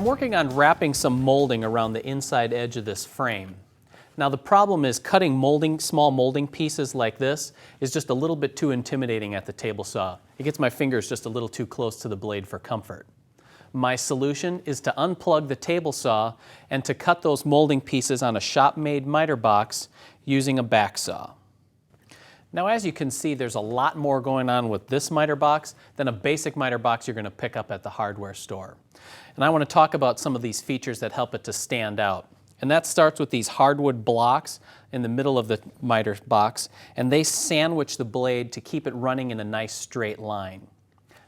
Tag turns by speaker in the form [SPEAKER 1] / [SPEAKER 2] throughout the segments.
[SPEAKER 1] I'm working on wrapping some molding around the inside edge of this frame. Now the problem is cutting small molding pieces like this is just a little bit too intimidating at the table saw. It gets my fingers just a little too close to the blade for comfort. My solution is to unplug the table saw and to cut those molding pieces on a shop-made miter box using a back saw. Now as you can see, there's a lot more going on with this miter box than a basic miter box you're going to pick up at the hardware store. And I want to talk about some of these features that help it to stand out. And that starts with these hardwood blocks in the middle of the miter box, and they sandwich the blade to keep it running in a nice straight line.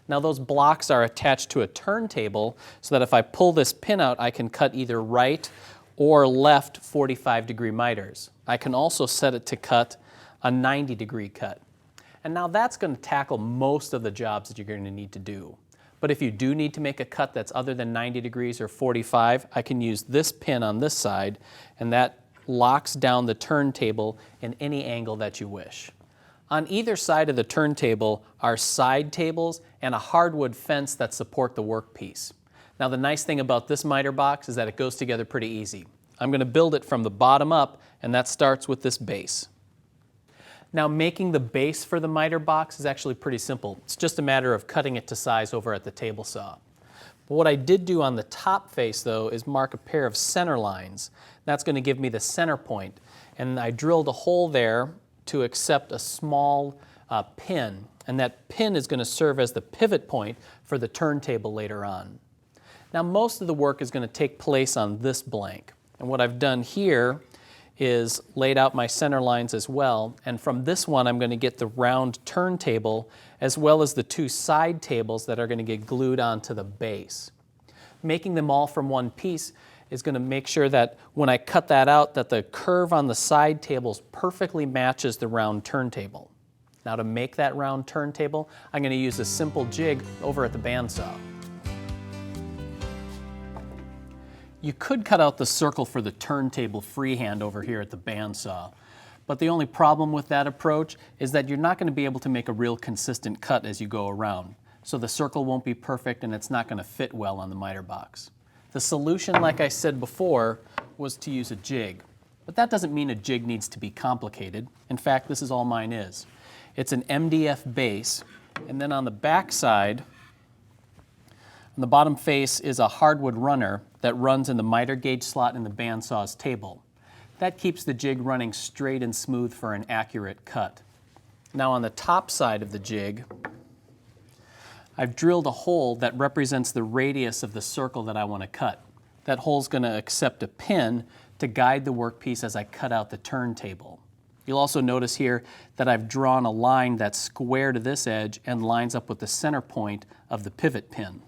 [SPEAKER 1] Now those blocks are attached to a turntable so that if I pull this pin out, I can cut either right or left 45-degree miters. I can also set it to cut a 90-degree cut. And now that's going to tackle most of the jobs that you're going to need to do. But if you do need to make a cut that's other than 90 degrees or 45, I can use this pin on this side, and that locks down the turntable in any angle that you wish. On either side of the turntable are side tables and a hardwood fence that support the workpiece. Now the nice thing about this miter box is that it goes together pretty easy. I'm going to build it from the bottom up, and that starts with this base. Now making the base for the miter box is actually pretty simple. It's just a matter of cutting it to size over at the table saw. But what I did do on the top face though is mark a pair of center lines. That's going to give me the center point. And I drilled a hole there to accept a small pin. And that pin is going to serve as the pivot point for the turntable later on. Now most of the work is going to take place on this blank. And what I've done here is laid out my center lines as well, and from this one I'm going to get the round turntable as well as the two side tables that are going to get glued onto the base. Making them all from one piece is going to make sure that when I cut that out that the curve on the side tables perfectly matches the round turntable. Now to make that round turntable, I'm going to use a simple jig over at the bandsaw. You could cut out the circle for the turntable freehand over here at the bandsaw, but the only problem with that approach is that you're not going to be able to make a real consistent cut as you go around. So the circle won't be perfect and it's not going to fit well on the miter box. The solution, like I said before, was to use a jig. But that doesn't mean a jig needs to be complicated. In fact, this is all mine is. It's an MDF base, and then on the back side, on the bottom face is a hardwood runner that runs in the miter gauge slot in the bandsaw's table. That keeps the jig running straight and smooth for an accurate cut. Now on the top side of the jig, I've drilled a hole that represents the radius of the circle that I want to cut. That hole's going to accept a pin to guide the workpiece as I cut out the turntable. You'll also notice here that I've drawn a line that's square to this edge and lines up with the center point of the pivot pin.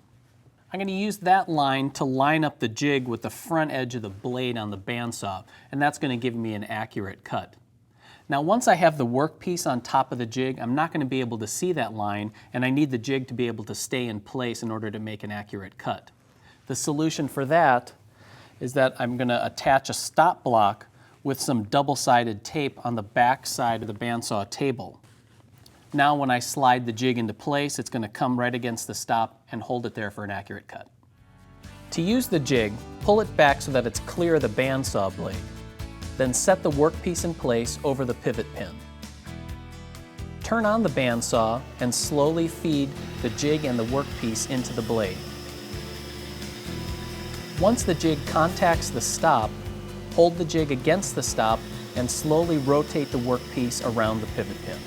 [SPEAKER 1] I'm going to use that line to line up the jig with the front edge of the blade on the bandsaw, and that's going to give me an accurate cut. Now once I have the workpiece on top of the jig, I'm not going to be able to see that line, and I need the jig to be able to stay in place in order to make an accurate cut. The solution for that is that I'm going to attach a stop block with some double-sided tape on the back side of the bandsaw table. Now when I slide the jig into place, it's going to come right against the stop and hold it there for an accurate cut. To use the jig, pull it back so that it's clear of the bandsaw blade. Then set the workpiece in place over the pivot pin. Turn on the bandsaw and slowly feed the jig and the workpiece into the blade. Once the jig contacts the stop, hold the jig against the stop and slowly rotate the workpiece around the pivot pin.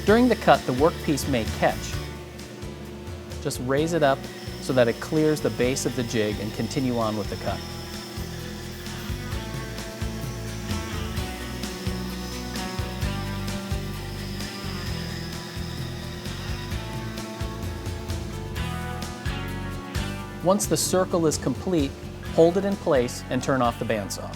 [SPEAKER 1] During the cut, the workpiece may catch. Just raise it up so that it clears the base of the jig and continue on with the cut. Once the circle is complete, hold it in place and turn off the bandsaw.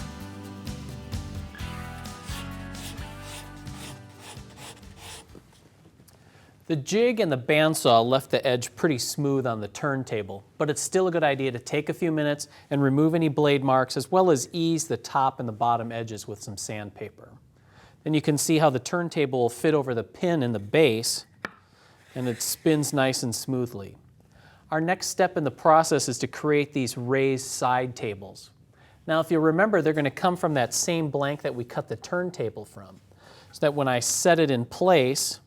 [SPEAKER 1] The jig and the bandsaw left the edge pretty smooth on the turntable, but it's still a good idea to take a few minutes and remove any blade marks as well as ease the top and the bottom edges with some sandpaper. Then you can see how the turntable will fit over the pin in the base and it spins nice and smoothly. Our next step in the process is to create these raised side tables. Now if you remember, they're going to come from that same blank that we cut the turntable from, so that when I set it in place,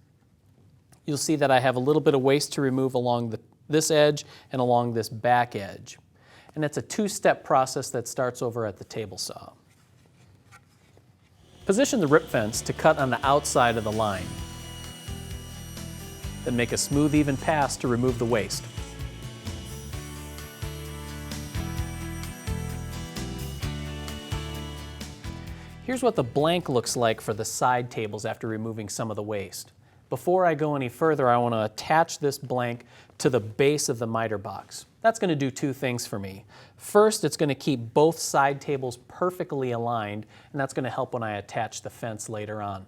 [SPEAKER 1] you'll see that I have a little bit of waste to remove along this edge and along this back edge. And it's a two-step process that starts over at the table saw. Position the rip fence to cut on the outside of the line. Then make a smooth, even pass to remove the waste. Here's what the blank looks like for the side tables after removing some of the waste. Before I go any further, I want to attach this blank to the base of the miter box. That's going to do two things for me. First, it's going to keep both side tables perfectly aligned, and that's going to help when I attach the fence later on.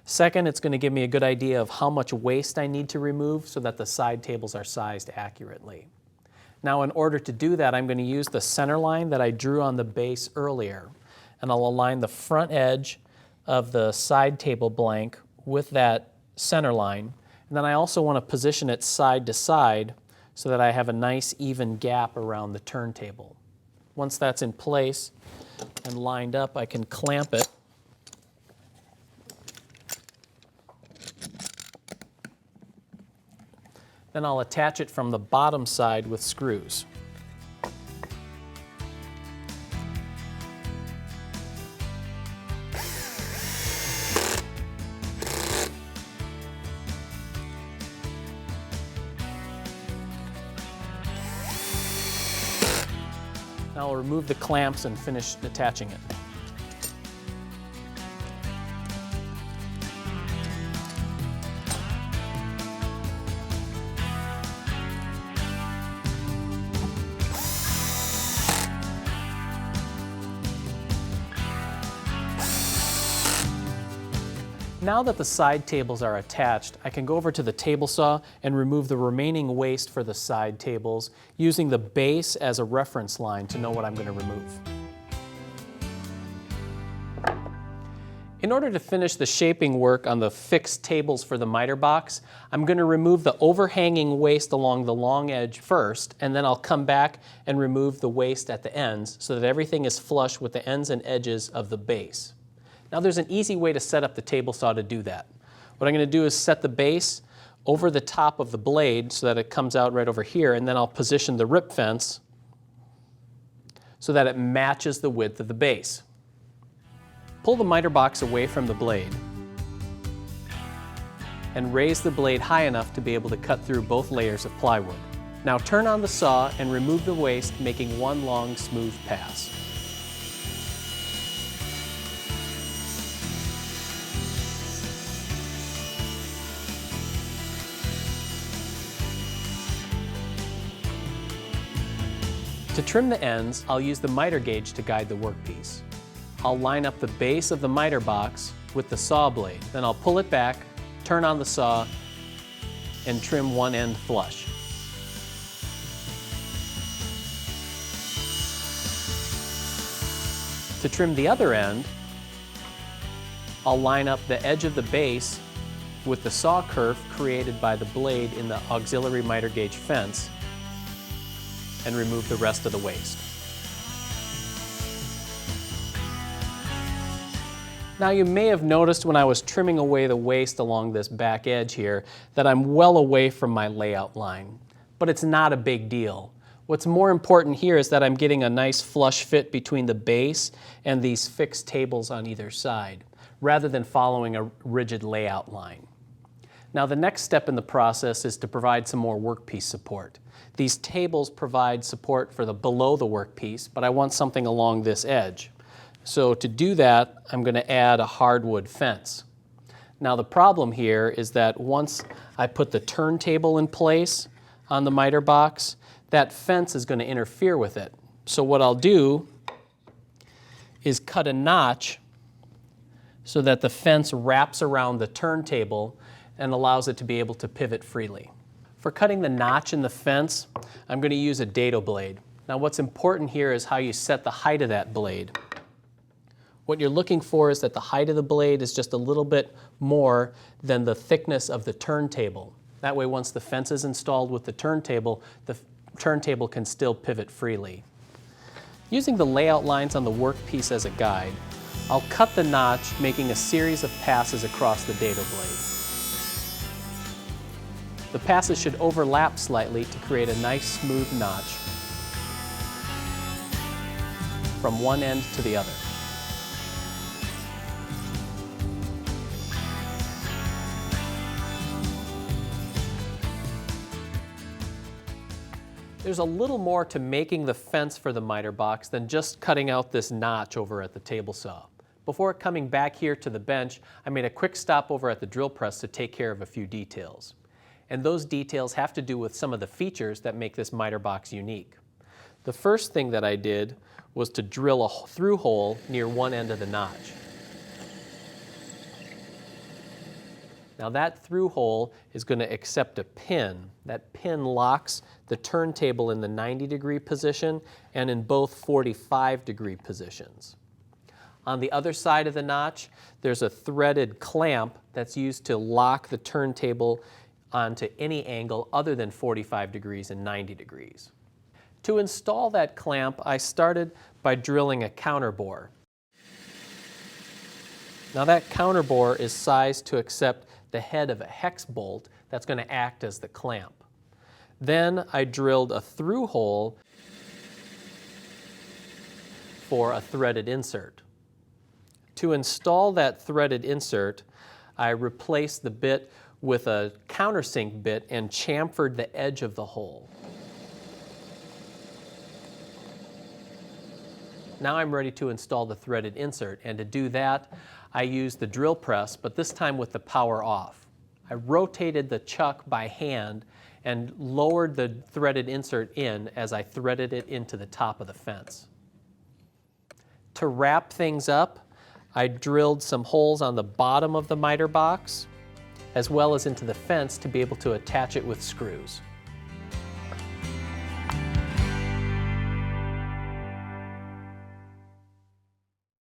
[SPEAKER 1] Second, it's going to give me a good idea of how much waste I need to remove so that the side tables are sized accurately. Now, in order to do that, I'm going to use the center line that I drew on the base earlier, and I'll align the front edge of the side table blank with that center line, and then I also want to position it side to side so that I have a nice even gap around the turntable. Once that's in place and lined up, I can clamp it . Then I'll attach it from the bottom side with screws. Now I'll remove the clamps and finish attaching it. Now that the side tables are attached, I can go over to the table saw and remove the remaining waste for the side tables using the base as a reference line to know what I'm going to remove. In order to finish the shaping work on the fixed tables for the miter box, I'm going to remove the overhanging waste along the long edge first, and then I'll come back and remove the waste at the ends so that everything is flush with the ends and edges of the base. Now there's an easy way to set up the table saw to do that. What I'm going to do is set the base over the top of the blade so that it comes out right over here, and then I'll position the rip fence so that it matches the width of the base. Pull the miter box away from the blade and raise the blade high enough to be able to cut through both layers of plywood. Now turn on the saw and remove the waste, making one long smooth pass. To trim the ends, I'll use the miter gauge to guide the workpiece. I'll line up the base of the miter box with the saw blade. Then I'll pull it back, turn on the saw, and trim one end flush. To trim the other end, I'll line up the edge of the base with the saw kerf created by the blade in the auxiliary miter gauge fence and remove the rest of the waste. Now you may have noticed when I was trimming away the waste along this back edge here that I'm well away from my layout line, but it's not a big deal. What's more important here is that I'm getting a nice flush fit between the base and these fixed tables on either side, rather than following a rigid layout line. Now the next step in the process is to provide some more workpiece support. These tables provide support for the below the workpiece, but I want something along this edge. So to do that, I'm going to add a hardwood fence. Now the problem here is that once I put the turntable in place on the miter box, that fence is going to interfere with it. So what I'll do is cut a notch so that the fence wraps around the turntable, and allows it to be able to pivot freely. For cutting the notch in the fence, I'm going to use a dado blade. Now what's important here is how you set the height of that blade. What you're looking for is that the height of the blade is just a little bit more than the thickness of the turntable. That way once the fence is installed with the turntable can still pivot freely. Using the layout lines on the workpiece as a guide, I'll cut the notch, making a series of passes across the dado blade. The passes should overlap slightly to create a nice smooth notch from one end to the other. There's a little more to making the fence for the miter box than just cutting out this notch over at the table saw. Before coming back here to the bench, I made a quick stop over at the drill press to take care of a few details. And those details have to do with some of the features that make this miter box unique. The first thing that I did was to drill a through hole near one end of the notch. Now that through hole is going to accept a pin. That pin locks the turntable in the 90-degree position and in both 45-degree positions. On the other side of the notch, there's a threaded clamp that's used to lock the turntable onto any angle other than 45 degrees and 90 degrees. To install that clamp, I started by drilling a counterbore. Now that counterbore is sized to accept the head of a hex bolt that's going to act as the clamp. Then I drilled a through hole for a threaded insert. To install that threaded insert, I replaced the bit with a countersink bit and chamfered the edge of the hole. Now I'm ready to install the threaded insert, and to do that, I used the drill press, but this time with the power off. I rotated the chuck by hand and lowered the threaded insert in as I threaded it into the top of the fence. To wrap things up, I drilled some holes on the bottom of the miter box, as well as into the fence to be able to attach it with screws.